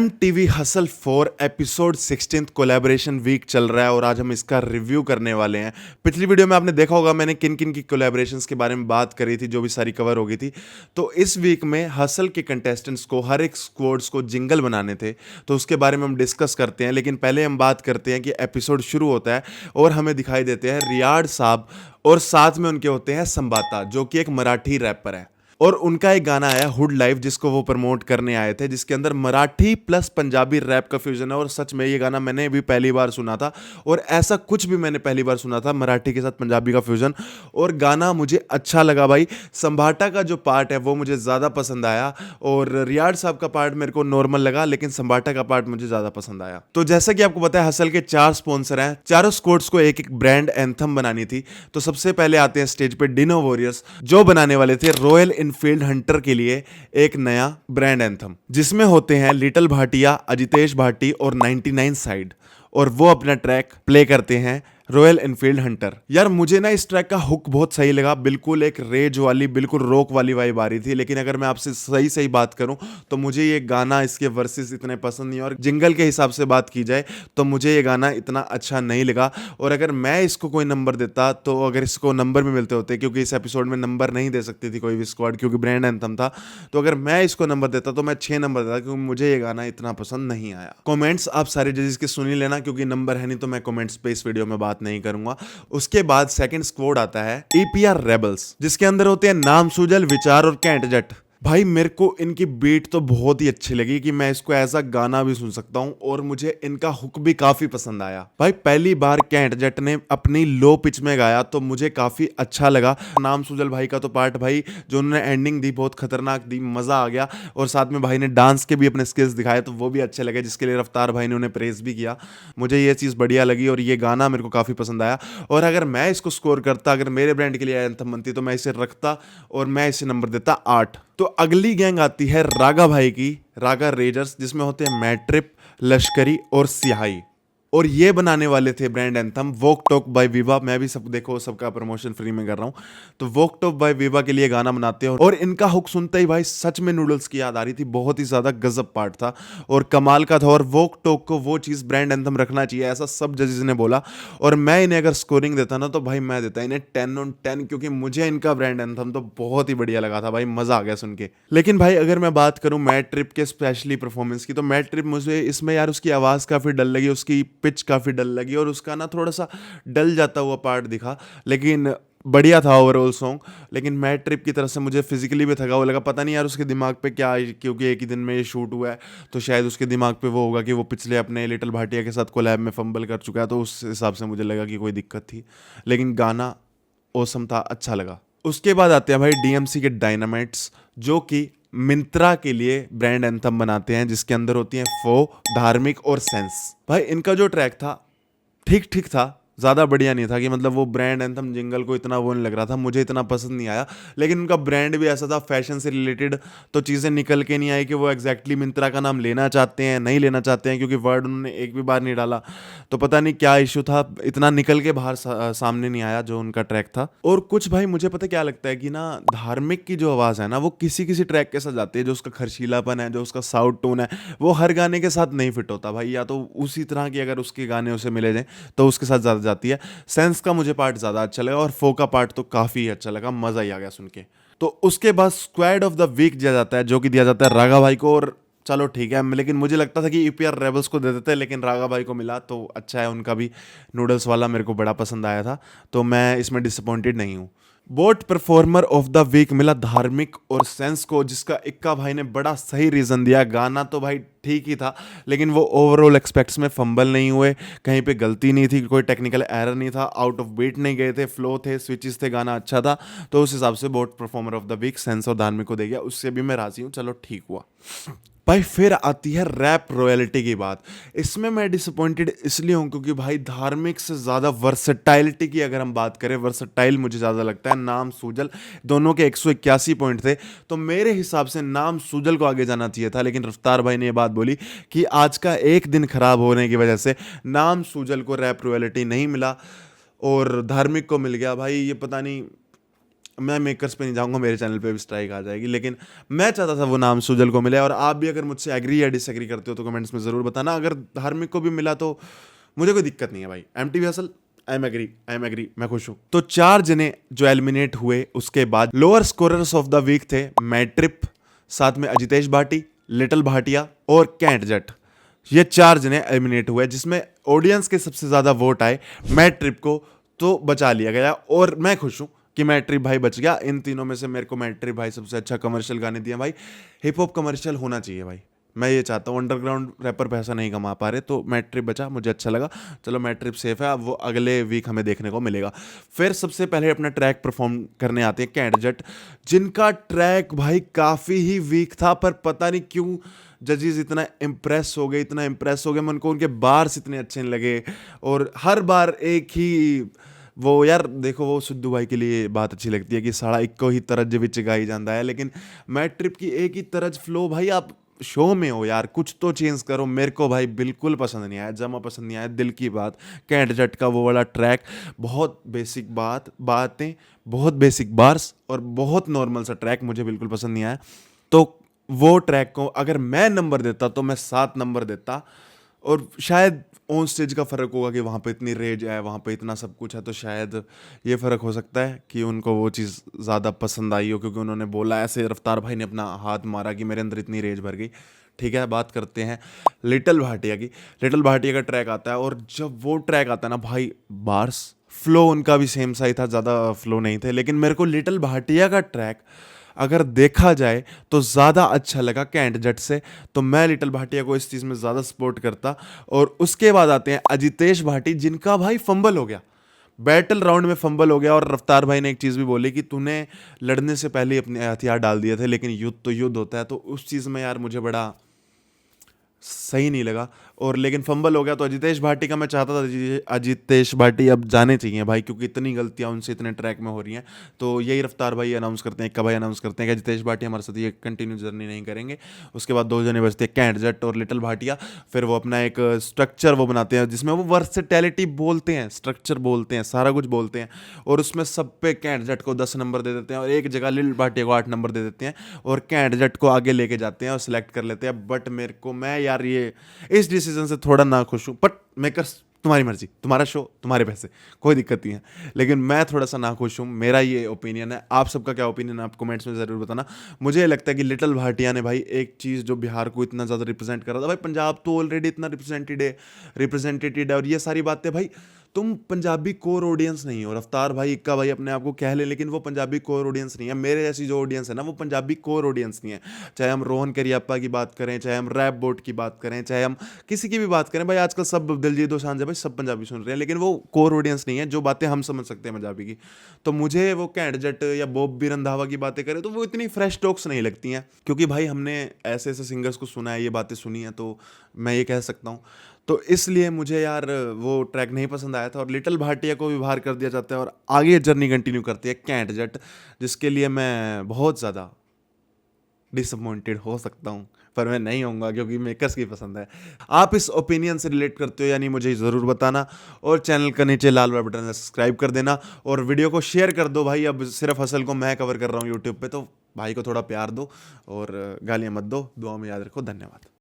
MTV hustle 4 episode 16th collaboration week चल रहा है और आज हम इसका रिव्यू करने वाले हैं। पिछली वीडियो में आपने देखा होगा मैंने किन-किन की कोलैबोरेशंस के बारे में बात करी थी, जो भी सारी कवर हो गई थी। तो इस वीक में हसल के कंटेस्टेंट्स को हर एक स्क्वाड्स को जिंगल बनाने थे, तो उसके बारे में हम डिस्कस करते हैं। लेकिन पहले हम बात करते हैं कि एपिसोड शुरू होता है और हमें दिखाई देते हैं रियाड साहब और साथ में उनके होते हैं संबाता, जो कि एक मराठी रैपर है। और उनका एक गाना आया हुड लाइफ, जिसको वो प्रमोट करने आए थे, जिसके अंदर मराठी प्लस पंजाबी रैप का फ्यूजन है। और सच में ये गाना मैंने भी पहली बार सुना था और ऐसा कुछ भी मैंने पहली बार सुना था, मराठी के साथ पंजाबी का फ्यूजन। और गाना मुझे अच्छा लगा भाई। संभाटा का जो पार्ट है वो मुझे ज़्यादा पसंद आया और रियाड साहब का पार्ट मेरे को नॉर्मल लगा, लेकिन संभाटा का पार्ट मुझे ज़्यादा पसंद आया। तो जैसा कि आपको पता है हसल के 4 स्पॉन्सर हैं, चारों स्क्वाड्स को एक एक ब्रांड एंथम बनानी थी। तो सबसे पहले आते हैं स्टेज पे डिनो वॉरियर्स, जो बनाने वाले थे रॉयल इनफील्ड हंटर के लिए एक नया ब्रांड एंथम, जिसमें होते हैं लिटिल भाटिया, अजितेश भाटी और 99 साइड, और वो अपना ट्रैक प्ले करते हैं रॉयल इनफील्ड हंटर। यार मुझे ना इस ट्रैक का हुक बहुत सही लगा, बिल्कुल एक रेज वाली, बिल्कुल रॉक वाली वाइब आ रही थी। लेकिन अगर मैं आपसे सही बात करूं तो मुझे ये गाना, इसके वर्सेस इतने पसंद नहीं, और जिंगल के हिसाब से बात की जाए तो मुझे ये गाना इतना अच्छा नहीं लगा। और अगर मैं इसको कोई नंबर देता, तो अगर इसको नंबर भी मिलते होते, क्योंकि इस एपिसोड में नंबर नहीं दे सकती थी कोई भी स्क्वाड क्योंकि ब्रांड एंथम था, तो अगर मैं इसको नंबर देता तो मैं 6 नंबर देता, क्योंकि मुझे ये गाना इतना पसंद नहीं आया। कॉमेंट्स आप सारे जजेस के सुन ही लेना, क्योंकि नंबर है नहीं तो मैं कॉमेंट्स पे इस वीडियो में बात नहीं करूंगा। उसके बाद सेकंड स्क्वाड आता है EPR रेबल्स, जिसके अंदर होते हैं नाम सुजल, विचार और कैंट जट। भाई मेरे को इनकी बीट तो बहुत ही अच्छी लगी कि मैं इसको एज अ गाना भी सुन सकता हूं, और मुझे इनका हुक भी काफी पसंद आया। भाई पहली बार कैंट जट ने अपनी लो पिच में गाया तो मुझे काफी अच्छा लगा। नाम सुजल भाई का तो पार्ट, भाई जो उन्होंने एंडिंग दी बहुत खतरनाक दी, मजा आ गया। और साथ में भाई ने डांस के भी अपने स्किल्स दिखाए तो वो भी अच्छे लगे, जिसके लिए रफ्तार भाई ने उन्हें प्रेज भी किया। मुझे ये चीज़ बढ़िया लगी और ये गाना मेरे को काफ़ी पसंद आया। और अगर मैं इसको स्कोर करता, अगर मेरे ब्रांड के लिए एंथम बनती, तो मैं इसे रखता और मैं इसे नंबर देता 8। तो अगली गैंग आती है रागा भाई की, रागा रेजर्स, जिसमें होते हैं मैट्रिप, लश्करी और सिहाई। और ये बनाने वाले थे ब्रांड एंथम वोक टॉक बाय विवा। मैं भी सब देखो सबका प्रमोशन फ्री में कर रहा हूँ, तो वोक टॉक बाय विवा के लिए गाना बनाते हैं। और इनका हुक सुनते ही भाई सच में नूडल्स की याद आ रही थी, बहुत ही ज्यादा गजब पार्ट था और कमाल का था। और वोक टॉक को वो चीज़ ब्रांड एंथम रखना चाहिए, ऐसा सब जजेस ने बोला। और मैं इन्हें अगर स्कोरिंग देता ना, तो भाई मैं देता इन्हें 10/10, क्योंकि मुझे इनका ब्रांड एंथम तो बहुत ही बढ़िया लगा था भाई, मजा आ गया सुन के। लेकिन भाई अगर मैं बात करूं मैट ट्रिप के स्पेशली परफॉर्मेंस की, तो मैट ट्रिप मुझे इसमें यार उसकी आवाज़ काफ़ी डल लगी, उसकी पिच काफ़ी डल लगी और उसका ना थोड़ा सा डल जाता हुआ पार्ट दिखा। लेकिन बढ़िया था ओवरऑल सॉन्ग। लेकिन मैट ट्रिप की तरफ से मुझे फिजिकली भी थका हुआ लगा, पता नहीं यार उसके दिमाग पे क्या, क्योंकि एक ही दिन में ये शूट हुआ है, तो शायद उसके दिमाग पे वो होगा कि वो पिछले अपने लिटिल भाटिया के साथ कोलैब में फंबल कर चुका है, तो उस हिसाब से मुझे लगा कि कोई दिक्कत थी। लेकिन गाना ओसम था, अच्छा लगा। उसके बाद आते हैं भाई DMC के डायनामाइट्स, जो कि मिंत्रा के लिए ब्रांड एंथम बनाते हैं, जिसके अंदर होती हैं फो, धार्मिक और सेंस। भाई इनका जो ट्रैक था ठीक ठीक था, ज़्यादा बढ़िया नहीं था कि मतलब वो ब्रांड एंथम जिंगल को इतना वो नहीं लग रहा था, मुझे इतना पसंद नहीं आया। लेकिन उनका ब्रांड भी ऐसा था फैशन से रिलेटेड, तो चीज़ें निकल के नहीं आई कि वो एग्जैक्टली मिंत्रा का नाम लेना चाहते हैं नहीं लेना चाहते हैं, क्योंकि वर्ड उन्होंने एक भी बार नहीं डाला। तो पता नहीं क्या इशू था, इतना निकल के बाहर सामने नहीं आया जो उनका ट्रैक था। और कुछ भाई मुझे पता क्या लगता है कि ना, धार्मिक की जो आवाज़ है ना, वो किसी किसी ट्रैक के साथ जाती है, जो उसका खर्चीलापन है, जो उसका साउथ टोन है, वो हर गाने के साथ नहीं फिट होता भाई। या तो उसी तरह की अगर उसके गाने उसे मिले जाएं तो उसके साथ ज़्यादा जाती है। सेंस का मुझे पार्ट ज़्यादा अच्छा लगा और फो का पार्ट तो काफ़ी अच्छा लगा, मज़ा ही आ गया सुन के। तो उसके बाद स्क्वाड ऑफ द वीक दिया जाता है, जो कि दिया जाता है रागा भाई को। और चलो ठीक है, लेकिन मुझे लगता था कि EPR रेबल्स को दे देते, लेकिन रागा भाई को मिला तो अच्छा है। उनका भी नूडल्स वाला मेरे को बड़ा पसंद आया था, तो मैं इसमें डिसअपॉइंटेड नहीं हूँ। Both performer of the week मिला धार्मिक और सेंस को, जिसका इक्का भाई ने बड़ा सही रीज़न दिया। गाना तो भाई ठीक ही था, लेकिन वो ओवरऑल एक्सपेक्ट्स में फंबल नहीं हुए, कहीं पे गलती नहीं थी, कोई टेक्निकल एरर नहीं था, आउट ऑफ बीट नहीं गए थे, फ्लो थे, स्विचेस थे, गाना अच्छा था। तो उस हिसाब से both performer of the week sense और धार्मिक को दे गया, उससे भी मैं राजी हूँ, चलो ठीक हुआ। भाई फिर आती है रैप रॉयल्टी की बात। इसमें मैं डिसअपॉइंटेड इसलिए हूँ क्योंकि भाई धार्मिक से ज़्यादा वर्सटाइलिटी की अगर हम बात करें, वर्सटाइल मुझे ज़्यादा लगता है नाम सूजल। दोनों के 181 पॉइंट थे, तो मेरे हिसाब से नाम सूजल को आगे जाना चाहिए था। लेकिन रफ्तार भाई ने ये बात बोली कि आज का एक दिन खराब होने की वजह से नाम सूजल को रैप रॉयल्टी नहीं मिला और धार्मिक को मिल गया। भाई ये पता नहीं, मैं मेकर्स पे नहीं जाऊँगा, मेरे चैनल पे भी स्ट्राइक आ जाएगी, लेकिन मैं चाहता था वो नाम सुजल को मिले। और आप भी अगर मुझसे एग्री या डिसएग्री करते हो तो कमेंट्स में ज़रूर बताना। अगर धार्मिक को भी मिला तो मुझे कोई दिक्कत नहीं है भाई। MTV hustle, I am agree, मैं खुश हूँ। तो 4 जने जो एलिमिनेट हुए उसके बाद lower scorers of the week थे मैट्रिप, साथ में अजितेश भाटी, लिटिल भाटिया और कैंट जट। ये 4 जने एलिमिनेट हुए, जिसमें ऑडियंस के सबसे ज़्यादा वोट आए मैट्रिप को, तो बचा लिया गया। और मैं खुश हूँ कि मैट्रिप भाई बच गया। इन तीनों में से मेरे को मैट्रिप भाई सबसे अच्छा कमर्शियल गाने दिए भाई। हिप हॉप कमर्शियल होना चाहिए भाई, मैं ये चाहता हूँ। अंडरग्राउंड रैपर पैसा नहीं कमा पा रहे, तो मैट्रिप बचा, मुझे अच्छा लगा। चलो मैट्रिप सेफ है, अब वो अगले वीक हमें देखने को मिलेगा। फिर सबसे पहले अपना ट्रैक परफॉर्म करने आते हैं कैंट जट, जिनका ट्रैक भाई काफ़ी ही वीक था, पर पता नहीं क्यों जजेस इतना इम्प्रेस हो गए, इतना इम्प्रेस हो गए, मन को उनके बार्स इतने अच्छे नहीं लगे। और हर बार एक ही वो, यार देखो वो सिद्धू भाई के लिए बात अच्छी लगती है कि साड़ा इक्को ही तरज विच गाई जाता है, लेकिन मैट्रिप की एक ही तरज फ्लो भाई, आप शो में हो यार, कुछ तो चेंज करो। मेरे को भाई बिल्कुल पसंद नहीं आया, जमा पसंद नहीं आया, दिल की बात। कैंट जट का वो वाला ट्रैक, बहुत बेसिक बातें, बहुत बेसिक बार्स और बहुत नॉर्मल सा ट्रैक, मुझे बिल्कुल पसंद नहीं आया। तो वो ट्रैक को अगर मैं नंबर देता तो मैं 7 नंबर देता। और शायद ऑन स्टेज का फ़र्क होगा कि वहाँ पे इतनी रेज है, वहाँ पे इतना सब कुछ है, तो शायद ये फ़र्क हो सकता है कि उनको वो चीज़ ज़्यादा पसंद आई हो, क्योंकि उन्होंने बोला ऐसे, रफ्तार भाई ने अपना हाथ मारा कि मेरे अंदर इतनी रेज भर गई। ठीक है, बात करते हैं लिटिल भाटिया की। लिटिल भाटिया का ट्रैक आता है, और जब वो ट्रैक आता है ना भाई, बार्स फ्लो उनका भी सेम सा ही था, ज़्यादा फ्लो नहीं थे, लेकिन मेरे को लिटिल भाटिया का ट्रैक अगर देखा जाए तो ज़्यादा अच्छा लगा कैंट जट से। तो मैं लिटिल भाटिया को इस चीज़ में ज़्यादा सपोर्ट करता। और उसके बाद आते हैं अजितेश भाटी, जिनका भाई फंबल हो गया, बैटल राउंड में फंबल हो गया। और रफ्तार भाई ने एक चीज़ भी बोली कि तूने लड़ने से पहले ही अपने हथियार डाल दिए थे, लेकिन युद्ध तो युद्ध होता है। तो उस चीज़ में यार मुझे बड़ा सही नहीं लगा। और लेकिन फंबल हो गया, तो अजितेश भाटी का मैं चाहता था अजितेश भाटी अब जाने चाहिए भाई, क्योंकि इतनी गलतियां उनसे इतने ट्रैक में हो रही हैं। तो यही रफ्तार भाई अनाउंस करते हैं, भाई अनाउंस करते हैं कि अजितेश भाटी हमारे साथ ये कंटिन्यू जर्नी नहीं करेंगे। उसके बाद 2 जने बचते हैं, कैंट जट और लिटिल भाटिया। फिर वो अपना एक स्ट्रक्चर वो बनाते हैं, जिसमें वो वर्सेटैलिटी बोलते हैं, स्ट्रक्चर बोलते हैं, सारा कुछ बोलते हैं। और उसमें सब पे कैंट जट को 10 नंबर दे देते हैं, और एक जगह लिटिल भाटिया को 8 नंबर दे देते हैं, और कैंट जट को आगे लेके जाते हैं और सिलेक्ट कर लेते हैं। बट मेरे को, मैं यार ये इस डिसीजन से थोड़ा ना खुश हूँ। बट मेकर्स, तुम्हारी मर्जी, तुम्हारा शो, तुम्हारे पैसे, कोई दिक्कत नहीं है, लेकिन मैं थोड़ा सा ना खुश हूँ। मेरा ये ओपिनियन है। आप सबका क्या ओपिनियन है, आप कमेंट्स में ज़रूर बताना। मुझे लगता है कि लिटिल भाटिया ने भाई एक चीज़ जो बिहार को इतना ज़्यादा रिप्रेजेंट कर रहा था, भाई पंजाब तो ऑलरेडी इतना रिप्रेजेंटेटेड है, और ये सारी बातें भाई, तुम पंजाबी कोर ऑडियंस नहीं हो। रफ्तार भाई, इक्का भाई अपने आप को कह ले, लेकिन वो पंजाबी कोर ऑडियंस नहीं है। मेरे जैसी जो ऑडियंस है ना, वो पंजाबी कोर ऑडियंस नहीं है। चाहे हम रोहन करियप्पा की बात करें, चाहे हम रैप बोट की बात करें, चाहे हम किसी की भी बात करें भाई, आजकल सब दिलजीत दोसांझ है भाई, सब पंजाबी सुन रहे हैं, लेकिन वो कोर ऑडियंस नहीं है जो बातें हम समझ सकते हैं पंजाबी की। तो मुझे वो कैंट जट या बॉब बी रंधावा की बातें करें तो वो इतनी फ्रेश टॉक्स नहीं लगती हैं, क्योंकि भाई हमने ऐसे ऐसे सिंगर्स को सुना है, ये बातें सुनी हैं, तो मैं ये कह सकता हूँ। तो इसलिए मुझे यार वो ट्रैक नहीं पसंद आया था। और लिटिल भाटिया को भी बाहर कर दिया जाता है, और आगे जर्नी कंटिन्यू करती है कैंट जट, जिसके लिए मैं बहुत ज़्यादा डिसअपॉइंटेड हो सकता हूँ, पर मैं नहीं होऊंगा, क्योंकि मेकर्स की पसंद है। आप इस ओपिनियन से रिलेट करते हो यानी, मुझे ज़रूर बताना। और चैनल का नीचे लाल वाला बटन सब्सक्राइब कर देना, और वीडियो को शेयर कर दो भाई। अब सिर्फ हसल को मैं कवर कर रहा हूँ यूट्यूब पे, तो भाई को थोड़ा प्यार दो और गालियाँ मत दो। दुआ में याद रखो। धन्यवाद।